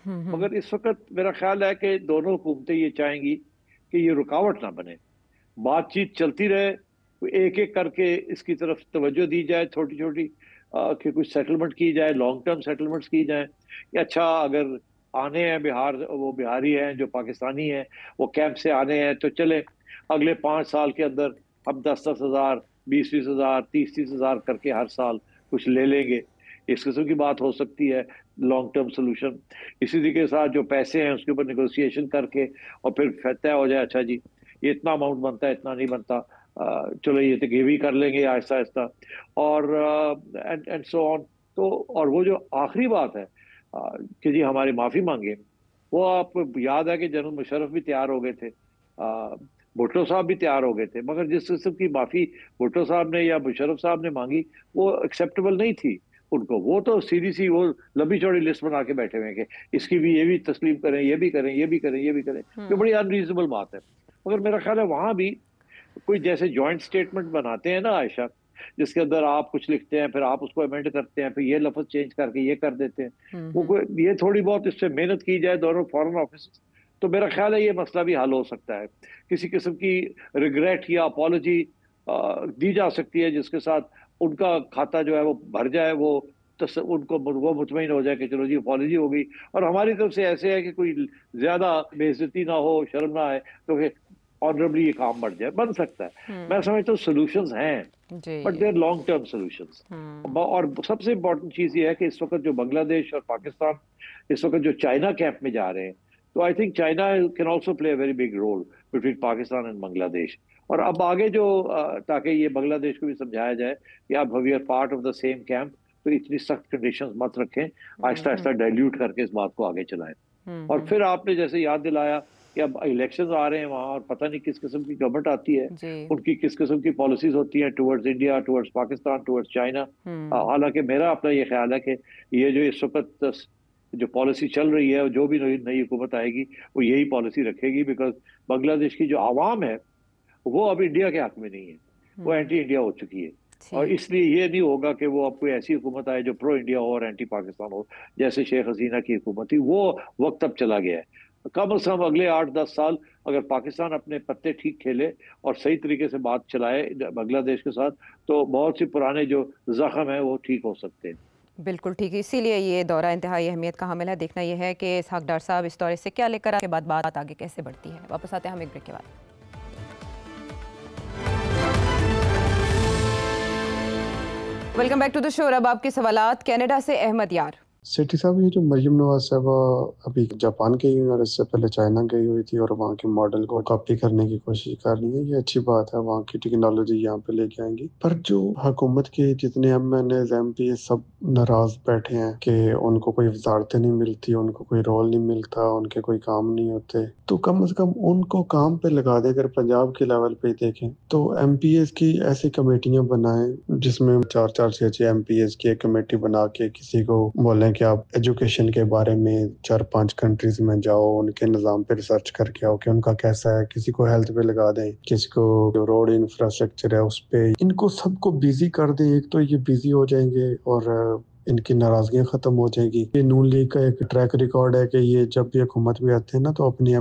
मगर इस वक्त मेरा ख्याल है कि दोनों हुकूमतें ये चाहेंगी कि ये रुकावट ना बने, बातचीत चलती रहे, एक एक करके इसकी तरफ तवज्जो दी जाए, छोटी छोटी कि कुछ सेटलमेंट की जाए, लॉन्ग टर्म सेटलमेंट्स की जाए। अच्छा, अगर आने हैं बिहार, वो बिहारी हैं जो पाकिस्तानी हैं, वो कैंप से आने हैं, तो चले अगले 5 साल के अंदर हम 10-10 हज़ार, 20-20 हज़ार, 30-30 हज़ार करके हर साल कुछ ले लेंगे, इस किस्म की बात हो सकती है, लॉन्ग टर्म सोल्यूशन। इसी तरीके के साथ जो पैसे हैं उसके ऊपर नेगोशिएशन करके और फिर तय हो जाए, अच्छा जी ये इतना अमाउंट बनता है, इतना नहीं बनता, चलो ये तो गिव ही कर लेंगे आहिस्ता आहिस्ता, और एंड सो ऑन। तो और वो जो आखिरी बात है कि जी हमारी माफ़ी मांगे, वो आपको याद है कि जनरल मुशर्रफ भी तैयार हो गए थे, भुट्टो साहब भी तैयार हो गए थे, मगर जिस किस्म की माफ़ी भुट्टो साहब ने या मुशर्रफ साहब ने मांगी वो एक्सेप्टेबल नहीं थी। उनको, वो तो सीधी सी वो लंबी चौड़ी लिस्ट बना के बैठे हुए हैं कि इसकी भी ये भी तस्लीम करें, ये भी करें, ये भी करें, ये भी करें, जो बड़ी अनरीजनेबल बात है। मगर मेरा ख्याल है वहां भी कोई जैसे जॉइंट स्टेटमेंट बनाते हैं ना आयशा, जिसके अंदर आप कुछ लिखते हैं, फिर आप उसको अमेंड करते हैं, फिर ये लफ्ज चेंज करके ये कर देते हैं, वो कोई ये थोड़ी बहुत इससे मेहनत की जाए दोनों फॉरेन ऑफिस, तो मेरा ख्याल है ये मसला भी हल हो सकता है। किसी किस्म की रिग्रेट या अपॉलॉजी दी जा सकती है जिसके साथ उनका खाता जो है वो भर जाए, वो उनको वो मुतमईन हो जाए कि चलो जी अपॉलॉजी हो गई, और हमारी तरफ से ऐसे है कि कोई ज्यादा बेइज्जती ना हो, शर्म ना आए, तो ऑनरेबली ये काम बढ़ जाए, बन सकता है। मैं समझता हूँ सोल्यूशंस हैं, but there long term solutions. और सबसे इंपॉर्टेंट चीज ये है कि इस वक्त जो बांग्लादेश और पाकिस्तान इस वक्त जो चाइना कैंप में जा रहे हैं, तो I think China can also play a very big role between Pakistan and Bangladesh. और अब आगे जो ताकि ये बांग्लादेश को भी समझाया जाए कि आप we are part of the same camp, तो इतनी सख्त कंडीशंस मत रखें, आहिस्ता आहिस्ता डाइल्यूट करके इस बात को आगे चलाएं। और फिर आपने जैसे याद दिलाया कि अब इलेक्शंस आ रहे हैं वहां, और पता नहीं किस किस्म की गवर्नमेंट आती है, उनकी किस किस्म की पॉलिसीज होती हैं towards India, towards Pakistan, towards China. हालांकि मेरा अपना ये ख्याल है कि ये जो इस वक्त जो पॉलिसी चल रही है, जो भी नई हुकूमत आएगी वो यही पॉलिसी रखेगी, बिकॉज बांग्लादेश की जो आवाम है वो अब इंडिया के हक में नहीं है, वो एंटी इंडिया हो चुकी है। और इसलिए ये नहीं होगा कि वो अब कोई ऐसी हुकूमत आए जो प्रो इंडिया हो और एंटी पाकिस्तान हो, जैसे शेख हसीना की हुकूमत थी, वो वक्त अब चला गया है। कम से कम अगले 8-10 साल अगर पाकिस्तान अपने पत्ते ठीक खेले और सही तरीके से बात चलाए बांग्लादेश के साथ, तो बहुत सी पुराने जो जख्म है वो ठीक हो सकते हैं। बिल्कुल ठीक है, इसीलिए ये दौरा इंतहाई अहमियत का हामिल है। देखना यह है कि इसहाक डार साहब इस दौरे से क्या लेकर आके बाद बात आगे कैसे बढ़ती है। वापस आते हैं हम एक ब्रेक के बाद। Welcome back to the show. अब आपके सवालात। कनाडा से अहमद यार। सेठी साहब, ये जो मरियम नवाज साहब अभी जापान गई हुई और इससे पहले चाइना गई हुई थी और वहाँ के मॉडल को कॉपी करने की कोशिश कर रही है, ये अच्छी बात है, वहाँ की टेक्नोलॉजी यहाँ पे लेके आएंगी। पर जो हुकूमत के जितने MNAs MP सब नाराज बैठे हैं कि उनको कोई वजारतें नहीं मिलती, उनको कोई रोल नहीं मिलता, उनके कोई काम नहीं होते, तो कम से कम उनको काम पे लगा दे। अगर पंजाब के लेवल पे देखें तो MPs की ऐसी कमेटियां बनाएं जिसमें 4-4 से 6 MPs की एक कमेटी बना के किसी को बोलें कि आप एजुकेशन के बारे में 4-5 कंट्रीज में जाओ, उनके निज़ाम पे रिसर्च करके आओ कि उनका कैसा है, किसी को हेल्थ पे लगा दें, किसी को जो रोड इंफ्रास्ट्रक्चर है उस पे, इनको सबको बिजी कर दें। एक तो ये बिजी हो जाएंगे और इनकी नाराजगियां खत्म हो जाएगी। ये नून लीग का एक ट्रैक रिकॉर्ड है कि ये जब भी हुकूमत में आते हैं ना तो अपनी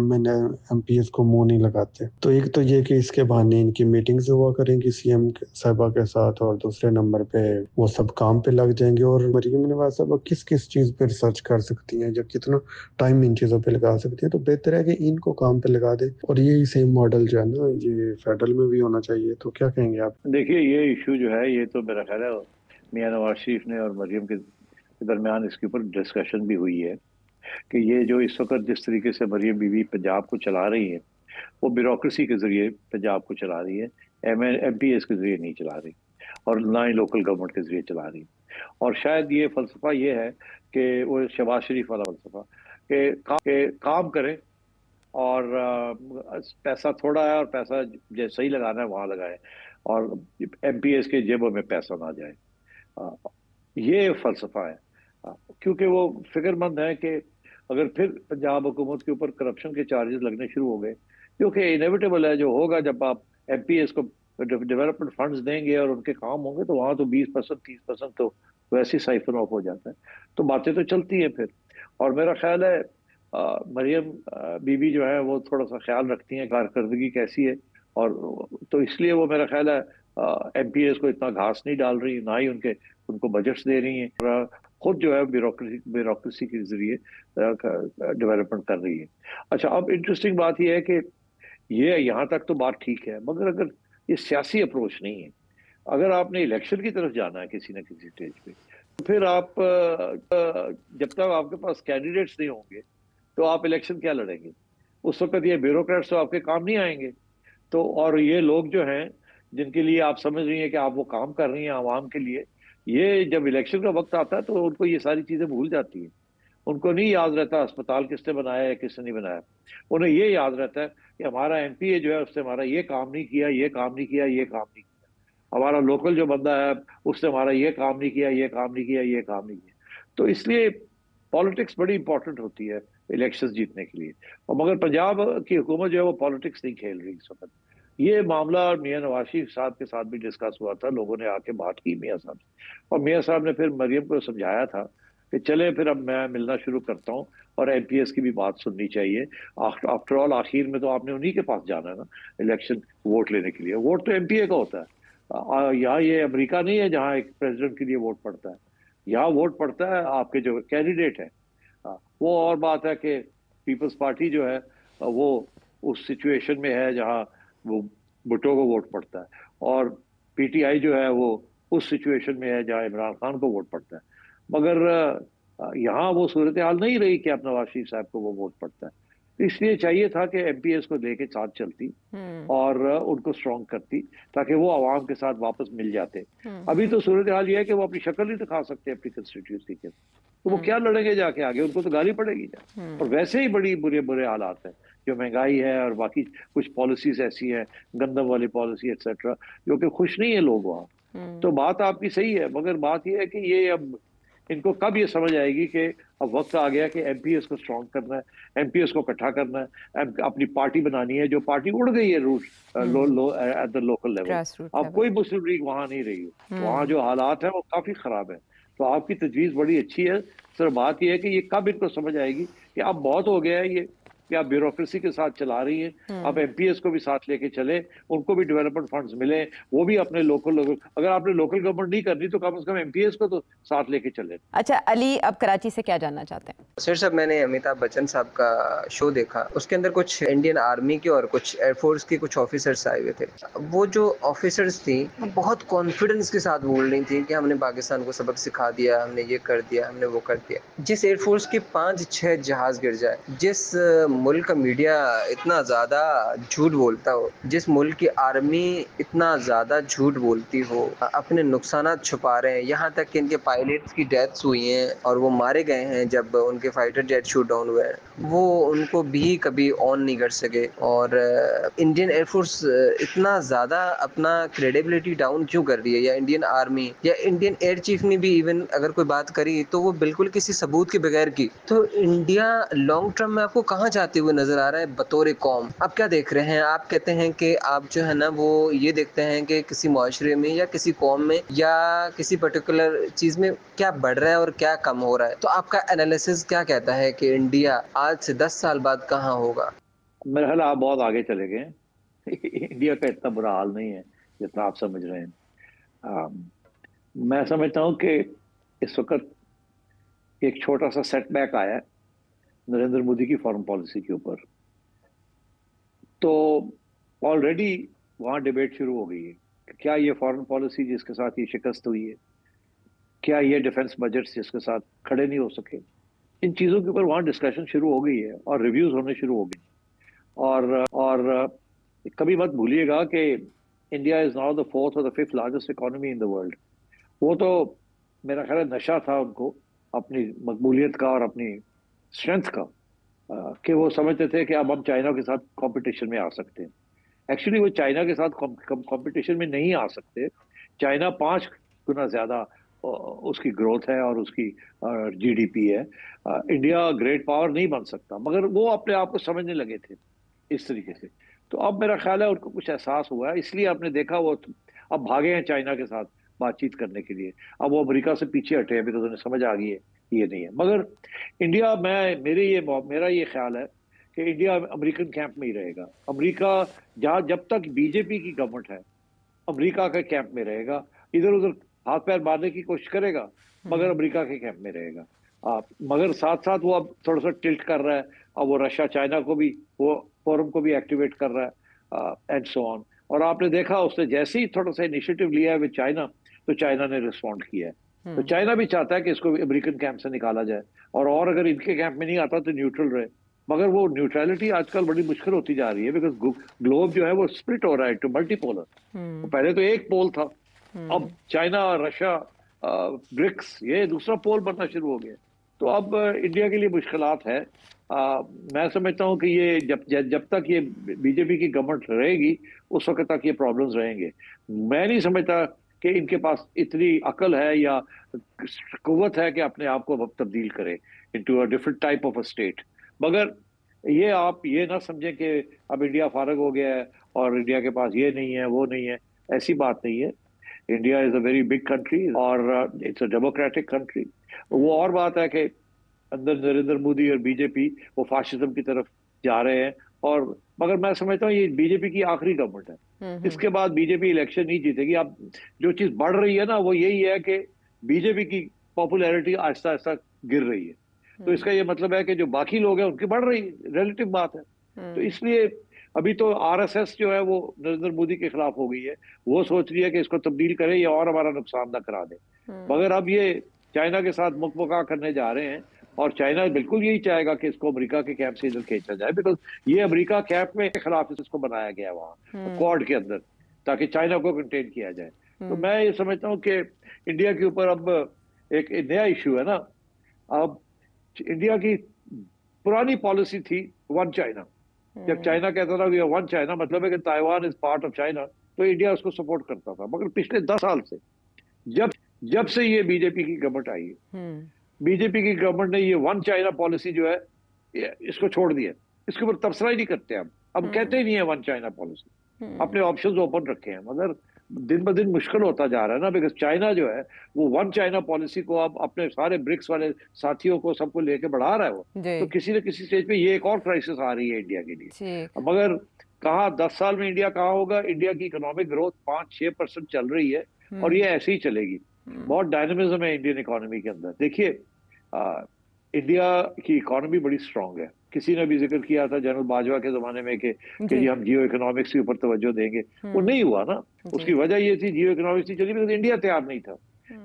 MPs को मुंह नहीं लगाते। तो एक तो ये कि इसके बहाने इनकी मीटिंग्स हुआ करेंगी CM साहिबा के साथ, और दूसरे नंबर पे वो सब काम पे लग जाएंगे। और मरियम नवाज साहबा किस किस चीज पे रिसर्च कर सकती हैं, जब कितना टाइम इन चीजों पे लगा सकती है, तो बेहतर है कि इनको काम पे लगा दे। और यही सेम मॉडल जो है ना ये फेडरल में भी होना चाहिए। तो क्या कहेंगे आप? देखिए ये इशू जो है, ये तो मेरा ख्याल है मियां नवाज शरीफ ने और मरियम के दरमियान इसके ऊपर डिस्कशन भी हुई है कि ये जो इस वक्त जिस तरीके से मरियम बीवी पंजाब को चला रही है, वो ब्यूरोक्रेसी के जरिए पंजाब को चला रही है, MPs के जरिए नहीं चला रही, और ना ही लोकल गवर्नमेंट के जरिए चला रही। और शायद ये फलसफा ये है कि वो शहबाज शरीफ वाला फलसफा के काम करें और पैसा थोड़ा है और पैसा जो सही लगाना है वहां लगाए, और MPs के जेबों में पैसा ना जाए। ये फलसफा है, क्योंकि वो फिक्रमंद है कि अगर फिर पंजाब हुकूमत के ऊपर करप्शन के चार्जेस लगने शुरू हो गए, क्योंकि इनेविटेबल है, जो होगा जब आप MPs को डेवलपमेंट फंड्स देंगे और उनके काम होंगे, तो वहां तो 20% 30% तो वैसे ही साइफन ऑफ हो जाता है, तो बातें तो चलती है फिर। और मेरा ख्याल है मरियम बीबी जो है वो थोड़ा सा ख्याल रखती हैं कारकर्दगी कैसी है, और तो इसलिए वो मेरा ख्याल है MPs को इतना घास नहीं डाल रही, ना ही उनको बजट्स दे रही हैं, और खुद जो है ब्यूरोक्रेसी के जरिए डेवलपमेंट कर रही है। अच्छा, अब इंटरेस्टिंग बात यह है कि ये यहाँ तक तो बात ठीक है, मगर अगर ये सियासी अप्रोच नहीं है, अगर आपने इलेक्शन की तरफ जाना है किसी न किसी स्टेज पे, तो फिर आप जब तक आपके पास कैंडिडेट्स नहीं होंगे तो आप इलेक्शन क्या लड़ेंगे? उस वक्त ये ब्यूरोक्रेट्स तो आपके काम नहीं आएंगे। तो और ये लोग जो हैं जिनके लिए आप समझ रही हैं कि आप वो काम कर रही हैं आवाम के लिए, ये जब इलेक्शन का वक्त आता है तो उनको ये सारी चीजें भूल जाती है। उनको नहीं याद रहता अस्पताल किसने बनाया है किसने नहीं बनाया, उन्हें ये याद रहता है कि हमारा MPA जो है उसने हमारा ये काम नहीं किया, ये काम नहीं किया, ये काम नहीं किया। हमारा लोकल जो बंदा है उसने हमारा ये काम नहीं किया, ये काम नहीं किया, ये काम नहीं किया। तो इसलिए पॉलिटिक्स बड़ी इंपॉर्टेंट होती है इलेक्शंस जीतने के लिए। और मगर पंजाब की हुकूमत जो है वो पॉलिटिक्स नहीं खेल रही इस वक्त। ये मामला मियां नवाज शरीफ साहब के साथ भी डिस्कस हुआ था, लोगों ने आके बात की मियां साहब से, और मियां साहब ने फिर मरियम को समझाया था कि चले फिर अब मैं मिलना शुरू करता हूँ और एमपीएस की भी बात सुननी चाहिए। आफ्टर ऑल आखिर में तो आपने उन्हीं के पास जाना है ना इलेक्शन वोट लेने के लिए। वोट तो एमपीए का होता है। यहाँ ये अमेरिका नहीं है जहाँ एक प्रेसिडेंट के लिए वोट पड़ता है। यहाँ वोट पड़ता है आपके जो कैंडिडेट है। वो और बात है कि पीपल्स पार्टी जो है वो उस सिचुएशन में है जहाँ वो भुट्टो को वोट पड़ता है, और पीटीआई जो है वो उस सिचुएशन में है जहाँ इमरान खान को वोट पड़ता है। मगर यहाँ वो सूरत हाल नहीं रही कि अब नवाज शरीफ साहब को वो वोट पड़ता है। इसलिए चाहिए था कि एमपीएस को लेके साथ चलती और उनको स्ट्रॉन्ग करती ताकि वो आवाम के साथ वापस मिल जाते। अभी तो सूरत हाल ये है कि वो अपनी शक्ल नहीं दिखा सकते अपनी कंस्टिट्यूंसी के, तो वो क्या लड़ेंगे जाके आगे, उनको तो गाली पड़ेगी जा। और वैसे ही बड़ी बुरे बुरे हालात हैं, जो महंगाई है और बाकी कुछ पॉलिसीज ऐसी हैं, गंदम वाली पॉलिसी एक्सेट्रा, जो कि खुश नहीं है लोग वहाँ। तो बात आपकी सही है, मगर बात यह है कि ये अब इनको कब ये समझ आएगी कि अब वक्त आ गया कि एमपीएस को स्ट्रॉन्ग करना है, एमपीएस को इकट्ठा करना है, अपनी पार्टी बनानी है। जो पार्टी उड़ गई है root at the local level, अब कोई मुस्लिम लीग वहां नहीं रही है। वहां जो हालात है वो काफी खराब है। तो आपकी तजवीज बड़ी अच्छी है, सिर्फ बात यह है कि ये कब इनको समझ आएगी कि अब बहुत हो गया है ये कि आप ब्यूरोक्रेसी के साथ चला रही हैं। अब एमपीएस को भी साथ लेके चले, उनको भी डेवलपमेंट फंड्स मिले, वो भी अपने लोकल, अगर आपने लोकल गवर्नमेंट नहीं करनी तो कम से कम एमपीएस को तो साथ लेके चले। अच्छा अली, अब कराची से क्या जानना चाहते हैं? सर साहब, मैंने अमिताभ बच्चन साहब का शो देखा, उसके अंदर कुछ इंडियन आर्मी के और कुछ एयरफोर्स के कुछ ऑफिसर्स आए हुए थे। वो जो ऑफिसर्स थी बहुत कॉन्फिडेंस के साथ बोल रही थी कि हमने पाकिस्तान को सबक सिखा दिया, हमने ये कर दिया, हमने वो कर दिया। जिस एयरफोर्स के 5-6 जहाज गिर जाए, जिस मुल्क का मीडिया इतना ज़्यादा झूठ बोलता हो, जिस मुल्क की आर्मी इतना ज़्यादा झूठ बोलती हो, अपने नुकसानात छुपा रहे हैं, यहाँ तक कि इनके पायलट्स की डेथ्स हुई हैं और वो मारे गए हैं जब उनके फाइटर जेट शूट डाउन हुए हैं, वो उनको भी कभी ऑन नहीं कर सके। और इंडियन एयरफोर्स इतना ज़्यादा अपना क्रेडिबिलिटी डाउन क्यों कर रही है, या इंडियन आर्मी या इंडियन एयर चीफ ने भी इवन अगर कोई बात करी तो वो बिल्कुल किसी सबूत के बगैर की। तो इंडिया लॉन्ग टर्म में आपको कहाँ जाते हुए नजर आ रहा है बतौर कौम? आप क्या देख रहे हैं? आप कहते हैं कि आप जो है ना वो ये देखते हैं कि किसी मुआशरे में या किसी कौम में या किसी पर्टिकुलर चीज़ में क्या बढ़ रहा है और क्या कम हो रहा है। तो आपका एनालिसिस क्या कहता है कि इंडिया आज से 10 साल बाद कहाँ होगा? मेरा ख्याल आप बहुत आगे चले गए। इंडिया का इतना बुरा हाल नहीं है जितना आप समझ रहे हैं। मैं समझता हूँ कि इस वक्त एक छोटा सा सेटबैक आया है नरेंद्र मोदी की फॉरेन पॉलिसी के ऊपर। तो ऑलरेडी वहाँ डिबेट शुरू हो गई है कि क्या ये फॉरेन पॉलिसी जिसके साथ ये शिकस्त हुई है, क्या ये डिफेंस बजट जिसके साथ खड़े नहीं हो सके, इन चीज़ों के ऊपर वहाँ डिस्कशन शुरू हो गई है और रिव्यूज होने शुरू हो गए। और कभी मत भूलिएगा कि India is now the 4th और the 5th largest economy in the world. वो तो मेरा ख्याल है नशा था उनको अपनी मकबूलियत का और अपनी स्ट्रेंथ का, कि वो समझते थे कि अब हम चाइना के साथ कंपटीशन में आ सकते हैं। एक्चुअली वो चाइना के साथ कंपटीशन में नहीं आ सकते। चाइना 5 गुना ज़्यादा उसकी ग्रोथ है और उसकी जीडीपी है। इंडिया ग्रेट पावर नहीं बन सकता, मगर वो अपने आप को समझने लगे थे इस तरीके से। तो अब मेरा ख्याल है उनको कुछ एहसास हुआ है, इसलिए आपने देखा वो अब भागे हैं चाइना के साथ बातचीत करने के लिए। अब वो अमेरिका से पीछे हटे हैं बिकॉज उन्हें समझ आ गई है ये नहीं है। मगर इंडिया, मेरा ये ख्याल है कि इंडिया अमेरिकन कैंप में ही रहेगा। अमेरिका जहाँ जब तक बीजेपी की गवर्नमेंट है अमेरिका के कैंप में रहेगा, इधर उधर हाथ पैर मारने की कोशिश करेगा मगर अमेरिका के कैंप में रहेगा। मगर साथ साथ वो अब थोड़ा सा टिल्ट कर रहा है, अब वो रशिया चाइना को भी, वो फोरम को भी एक्टिवेट कर रहा है एंड सो ऑन। और आपने देखा उसने जैसे ही थोड़ा सा इनिशिएटिव लिया है विद चाइना, तो चाइना ने रिस्पॉन्ड किया है। तो चाइना भी चाहता है कि इसको अमेरिकन कैंप से निकाला जाए और अगर इनके कैंप में नहीं आता तो न्यूट्रल रहे। मगर वो न्यूट्रलिटी आजकल बड़ी मुश्किल होती जा रही है बिकॉज ग्लोब जो है वो स्प्लिट हो रहा है टू मल्टीपोलर। पहले तो एक पोल था, अब चाइना, रशिया, ब्रिक्स, ये दूसरा पोल बनना शुरू हो गया। तो अब इंडिया के लिए मुश्किलात है। मैं समझता हूँ कि ये जब तक ये बीजेपी की गवर्नमेंट रहेगी उस वक्त तक ये प्रॉब्लम्स रहेंगे। मैं नहीं समझता कि इनके पास इतनी अकल है या कुव्वत है कि अपने आप को तब्दील करे into a different type of a state. मगर ये आप ये ना समझें कि अब इंडिया फारग हो गया है और इंडिया के पास ये नहीं है वो नहीं है, ऐसी बात नहीं है। India is a very big country और इट्स अ डेमोक्रेटिक कंट्री। वो और बात है कि अंदर नरेंद्र मोदी और बीजेपी वो फाशिज्म की तरफ जा रहे हैं, और मगर मैं समझता हूँ ये बीजेपी की आखिरी गवर्नमेंट है। इसके बाद बीजेपी इलेक्शन नहीं जीतेगी। अब जो चीज बढ़ रही है ना वो यही है कि बीजेपी की पॉपुलैरिटी आहिस्ता आहिस्ता गिर रही है, तो इसका ये मतलब है कि जो बाकी लोग हैं उनकी बढ़ रही है, रिलेटिव बात है। तो इसलिए अभी तो आरएसएस जो है वो नरेंद्र मोदी के खिलाफ हो गई है, वो सोच रही है कि इसको तब्दील करे या और हमारा नुकसान ना करा दे। मगर अब ये चाइना के साथ मुकबका करने जा रहे हैं और चाइना बिल्कुल यही चाहेगा कि इसको अमेरिका के कैंप से इधर खींचा जाए, बिकॉज ये अमेरिका कैंप में के खिलाफ इसको बनाया गया वहाँ क्वाड के अंदर, ताकि चाइना को कंटेन किया जाए। तो मैं ये समझता हूँ कि इंडिया के ऊपर अब एक नया इशू है ना। अब इंडिया की पुरानी पॉलिसी थी वन चाइना। जब चाइना कहता था कि वन चाइना मतलब है कि Taiwan is part of China, तो इंडिया उसको सपोर्ट करता था। मगर पिछले 10 साल से जब से ये बीजेपी की गवर्नमेंट आई है, बीजेपी की गवर्नमेंट ने ये वन चाइना पॉलिसी जो है इसको छोड़ दिया, इसके ऊपर तबसरा ही नहीं करते। अब कहते ही नहीं है वन चाइना पॉलिसी, अपने ऑप्शंस ओपन रखे हैं। मगर दिन ब दिन मुश्किल होता जा रहा है ना, बिकॉज चाइना जो है वो वन चाइना पॉलिसी को अब अपने सारे ब्रिक्स वाले साथियों को सबको लेके बढ़ा रहा है वो, तो किसी न किसी स्टेज पे ये एक और क्राइसिस आ रही है इंडिया के लिए। मगर कहाँ 10 साल में इंडिया कहाँ होगा? इंडिया की इकोनॉमिक ग्रोथ 5-6% चल रही है और ये ऐसे ही चलेगी। बहुत डायनामिज्म है इंडियन इकोनॉमी के अंदर। देखिए इंडिया की इकोनॉमी बड़ी स्ट्रांग है। किसी ने भी जिक्र किया था जनरल बाजवा के जमाने में कि हम जियो इकोनॉमिक्स के ऊपर तवज्जो देंगे, वो नहीं हुआ ना। उसकी वजह ये थी जियो इकोनॉमिक्स नहीं चली बिकॉज इंडिया तैयार नहीं था।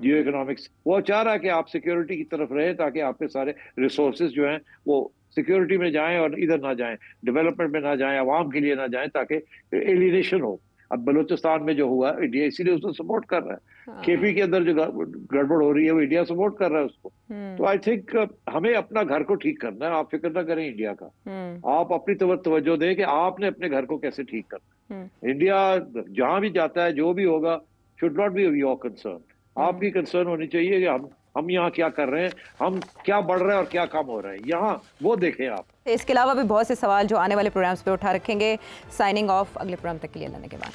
जियो इकोनॉमिक्स वो चाह रहा है कि आप सिक्योरिटी की तरफ रहे ताकि आपके सारे रिसोर्सेज जो हैं वो सिक्योरिटी में जाएं और इधर ना जाएं, डेवलपमेंट में ना जाएं, आवाम के लिए ना जाएं, ताकि एलिनेशन हो। अब बलूचिस्तान में जो हुआ इंडिया इसीलिए उसको सपोर्ट कर रहा है। केपी के अंदर जो गड़बड़ हो रही है वो इंडिया सपोर्ट कर रहा है उसको। तो आई थिंक हमें अपना घर को ठीक करना है। आप फिक्र ना करें इंडिया का, आप अपनी तवज्जो दें कि आपने अपने घर को कैसे ठीक करना है। इंडिया जहां भी जाता है जो भी होगा should not be your concern. आपकी कंसर्न होनी चाहिए कि हम यहाँ क्या कर रहे हैं, हम क्या बढ़ रहे हैं और क्या कम हो रहा है, यहाँ वो देखें आप। इसके अलावा भी बहुत से सवाल जो आने वाले प्रोग्राम्स पे उठा रखेंगे। साइनिंग ऑफ, अगले प्रोग्राम तक के लिए लाने के बाद।